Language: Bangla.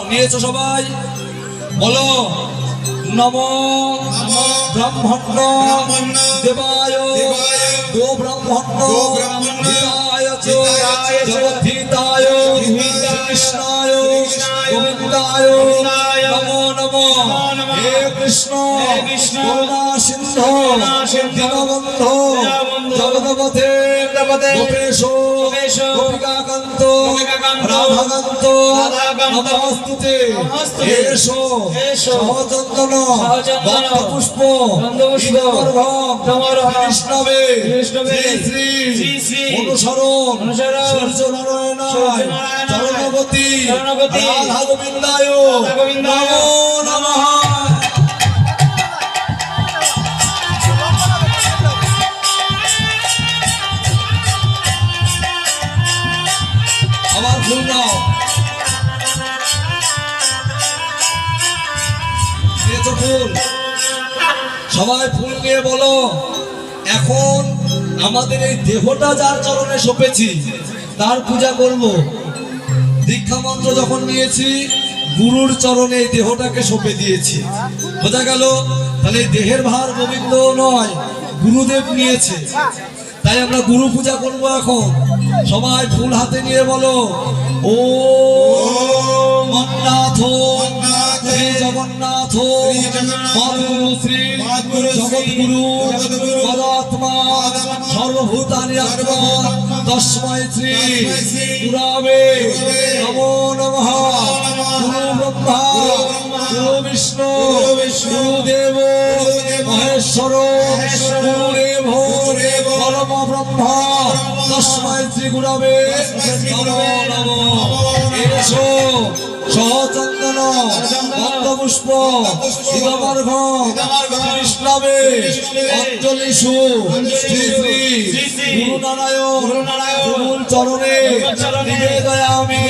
নিয়েছো সবাই বলো নমো ব্রহ্মণ্য দেবায় গো ব্রহ্মণ্য হিতায় চ জগদ্ধিতায় কৃষ্ণায় গোবিন্দায় নমো নমো হে কৃষ্ণ করুণা সিন্ধু দীনবন্ধু জগৎপতে গোপেশ গোপিকাকান্ত রাধাকান্ত নমস্তুতে এসো সহচন্দন বন্ধপুষ্প কৃষ্ণবে শ্রী শ্রী অনুসরণ সূর্যনারায়ণায় চরণবতী রাধা গোবিন্দায় নমো নমঃ। আবার ফুল নাও দিয়েছো ফুল সবাই ফুল নিয়ে বলো এখন আমাদের এই দেহটা যার চরণে সঁপেছি তার পূজা করব। দীক্ষা মন্ত্র যখন নিয়েছি গুরুর চরণে এই দেহটাকে সঁপে দিয়েছি, বোঝা গেল? তাহলে এই দেহের ভার গোবিন্দ নয় গুরুদেব নিয়েছে, তাই আমরা গুরু পূজা করব। এখন সবাই ফুল হাতে নিয়ে বলো ও মন্নাথ শ্রী জগন্নাথ মদ্গুরু শ্রী জগৎগুরু পদাত্মা সর্বভূতানি আত্মা তস্मै শ্রী গুরবে নমো নমঃ। গুরু ব্রহ্মা গুরু বিষ্ণু গুরুদেব মহেশ্বর গুরুদেব পরম ব্রহ্ম তস্मै শ্রী গুরবে নমো নমঃ। এসো সহচন্দন বন্ধপুষ্প শিববর্ঘ কৃষ্ণবে অঞ্জলিষু শ্রী শ্রী গুরু নারায়ণ গুরুর চরণে নিবেদয়ামি